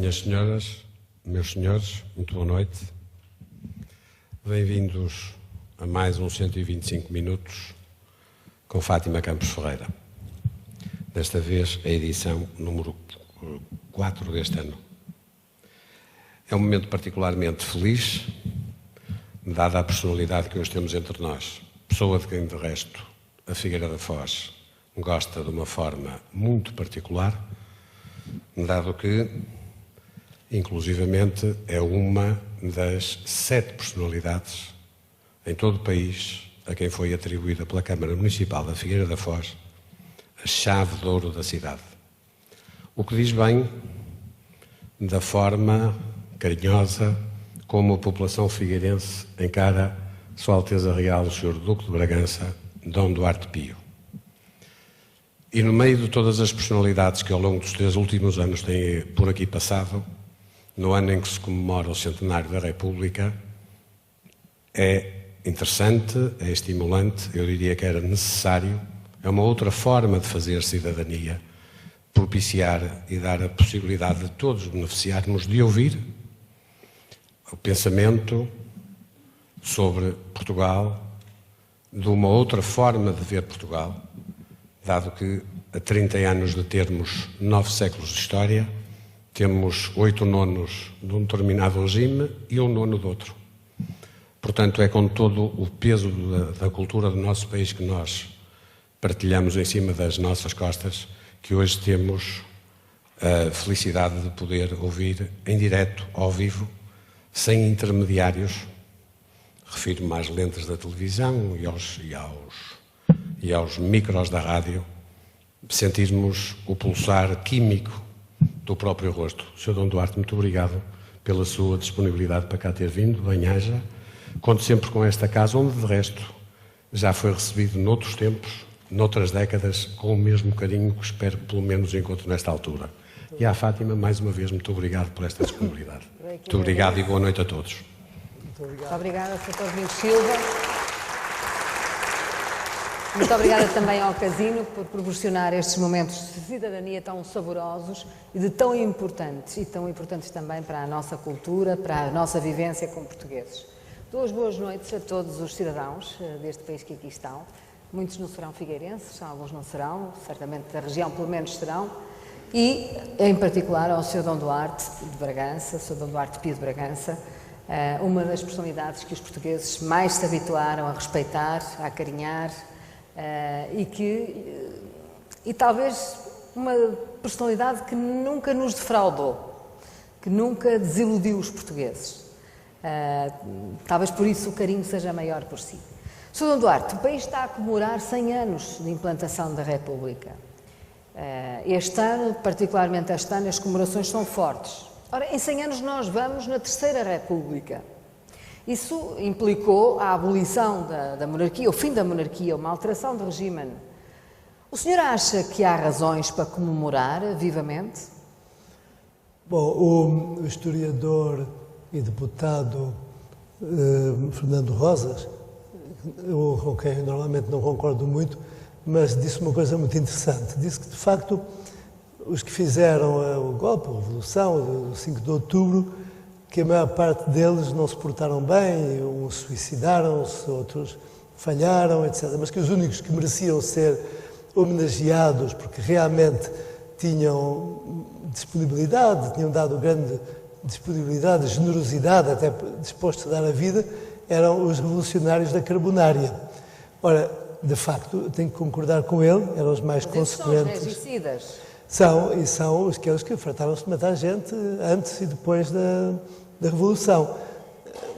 Minhas senhoras, meus senhores, muito boa noite. Bem-vindos a mais um 125 minutos com Fátima Campos Ferreira. Desta vez a edição número 4 deste ano. É um momento particularmente feliz, dada a personalidade que hoje temos entre nós. Pessoa de quem, de resto, a Figueira da Foz gosta de uma forma muito particular, dado que, inclusivamente, é uma das 7 personalidades em todo o país a quem foi atribuída pela Câmara Municipal da Figueira da Foz a chave de ouro da cidade. O que diz bem da forma carinhosa como a população figueirense encara Sua Alteza Real o Sr. Duque de Bragança, Dom Duarte Pio. E no meio de todas as personalidades que ao longo dos 3 últimos anos têm por aqui passado, no ano em que se comemora o centenário da República, é interessante, é estimulante, eu diria que era necessário, é uma outra forma de fazer cidadania, propiciar e dar a possibilidade de todos beneficiarmos de ouvir o pensamento sobre Portugal, de uma outra forma de ver Portugal, dado que a 30 anos de termos 9 séculos de história, temos 8 nonos de um determinado regime e 1 nono de outro. Portanto, é com todo o peso da cultura do nosso país que nós partilhamos em cima das nossas costas, que hoje temos a felicidade de poder ouvir em direto, ao vivo, sem intermediários, refiro-me às lentes da televisão e aos micros da rádio, sentirmos o pulsar químico do próprio rosto. Sr. Dom Duarte, muito obrigado pela sua disponibilidade para cá ter vindo, bem-aja. Conto sempre com esta casa, onde de resto já foi recebido noutros tempos, noutras décadas, com o mesmo carinho que espero que pelo menos encontro nesta altura. E à Fátima, mais uma vez, muito obrigado por esta disponibilidade. Muito obrigado e boa noite a todos. Muito obrigada, Sr. Domingos Silva. Muito obrigada também ao Casino por proporcionar estes momentos de cidadania tão saborosos e de tão importantes também para a nossa cultura, para a nossa vivência como portugueses. Duas boas noites a todos os cidadãos deste país que aqui estão. Muitos não serão figueirenses, alguns não serão, certamente da região pelo menos serão. E, em particular, ao Sr. Dom Duarte de Bragança, Sr. Dom Duarte Pio de Bragança, uma das personalidades que os portugueses mais se habituaram a respeitar, a acarinhar, e talvez uma personalidade que nunca nos defraudou, que nunca desiludiu os portugueses. Talvez por isso o carinho seja maior por si. Sr. Dom Duarte, o país está a comemorar 100 anos de implantação da República. Este ano, particularmente este ano, as comemorações são fortes. Ora, em 100 anos nós vamos na Terceira República. Isso implicou a abolição da monarquia, o fim da monarquia, uma alteração do regime. O senhor acha que há razões para comemorar vivamente? Bom, o historiador e deputado Fernando Rosas, com quem eu normalmente não concordo muito, mas disse uma coisa muito interessante. Disse que, de facto, os que fizeram o golpe, a Revolução, o 5 de Outubro, que a maior parte deles não se portaram bem, uns suicidaram-se, outros falharam, etc. Mas que os únicos que mereciam ser homenageados, porque realmente tinham disponibilidade, tinham dado grande disponibilidade, generosidade, até dispostos a dar a vida, eram os revolucionários da Carbonária. Ora, de facto, tenho que concordar com ele, eram os mais consequentes. São os regicidas. São aqueles que fartaram-se de matar gente antes e depois da Revolução.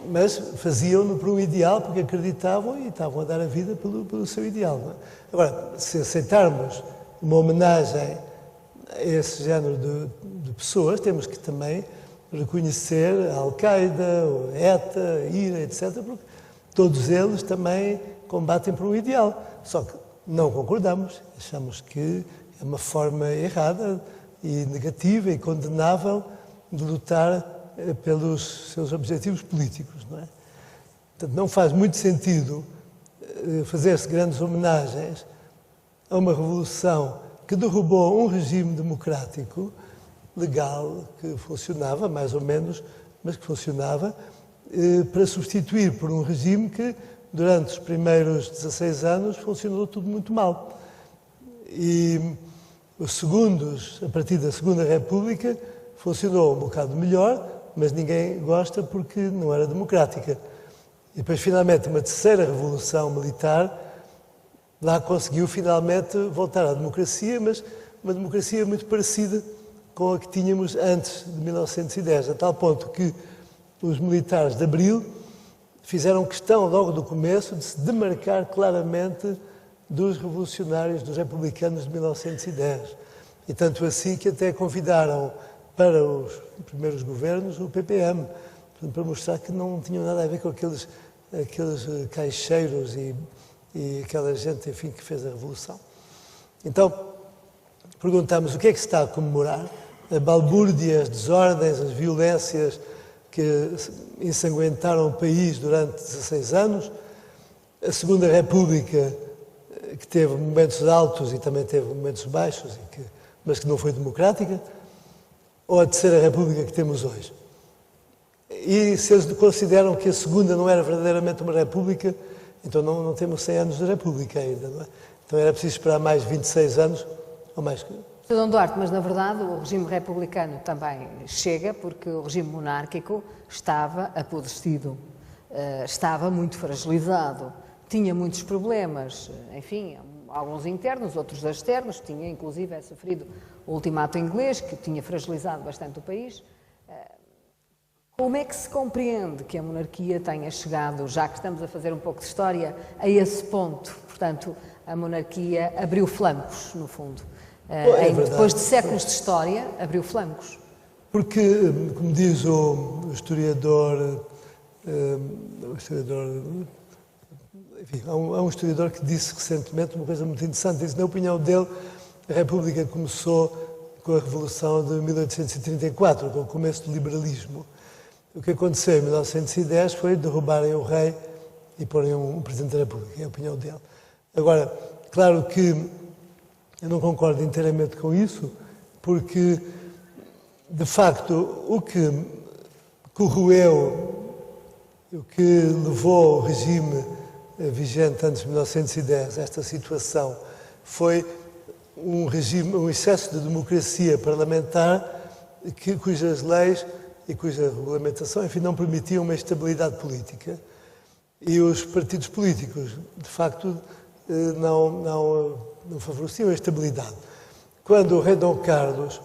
Mas faziam-no por um ideal, porque acreditavam e estavam a dar a vida pelo seu ideal. Não é? Agora, se aceitarmos uma homenagem a esse género de pessoas, temos que também reconhecer a Al-Qaeda, a ETA, a IRA, etc., porque todos eles também combatem por um ideal. Só que não concordamos, achamos que é uma forma errada e negativa e condenável de lutar pelos seus objetivos políticos, não é? Portanto, não faz muito sentido fazer-se grandes homenagens a uma revolução que derrubou um regime democrático legal que funcionava, mais ou menos, mas que funcionava, para substituir por um regime que, durante os primeiros 16 anos, funcionou tudo muito mal. E os segundos, a partir da Segunda República, funcionou um bocado melhor, mas ninguém gosta porque não era democrática. E depois, finalmente, uma terceira revolução militar, lá conseguiu finalmente voltar à democracia, mas uma democracia muito parecida com a que tínhamos antes de 1910, a tal ponto que os militares de Abril fizeram questão, logo do começo, de se demarcar claramente dos revolucionários, dos republicanos de 1910. E tanto assim que até convidaram para os primeiros governos o PPM, para mostrar que não tinham nada a ver com aqueles caixeiros e aquela gente, enfim, que fez a Revolução. Então, perguntamos o que é que se está a comemorar? A balbúrdia, as desordens, as violências que ensanguentaram o país durante 16 anos, a Segunda República, que teve momentos altos e também teve momentos baixos, mas que não foi democrática, ou a Terceira República que temos hoje? E se eles consideram que a Segunda não era verdadeiramente uma República, então não temos 100 anos de República ainda, não é? Então era preciso esperar mais 26 anos ou mais. Sr. Dom Duarte, mas na verdade o regime republicano também chega porque o regime monárquico estava apodrecido, estava muito fragilizado, tinha muitos problemas, enfim, alguns internos, outros externos, tinha inclusive sofrido o ultimato inglês, que tinha fragilizado bastante o país. Como é que se compreende que a monarquia tenha chegado, já que estamos a fazer um pouco de história, a esse ponto? Portanto, a monarquia abriu flancos, no fundo. Depois de séculos de história, abriu flancos. Porque, como diz o historiador, enfim, há um historiador que disse recentemente uma coisa muito interessante, disse, na opinião dele, a República começou com a Revolução de 1834, com o começo do liberalismo. O que aconteceu em 1910 foi derrubarem o rei e porem um Presidente da República, é a opinião dele. Agora, claro que eu não concordo inteiramente com isso, porque, de facto, o que corroeu, o que levou o regime vigente antes de 1910 a esta situação foi um excesso de democracia parlamentar cujas leis e cuja regulamentação, enfim, não permitiam uma estabilidade política. E os partidos políticos, de facto, não favoreciam a estabilidade. Quando o rei Dom Carlos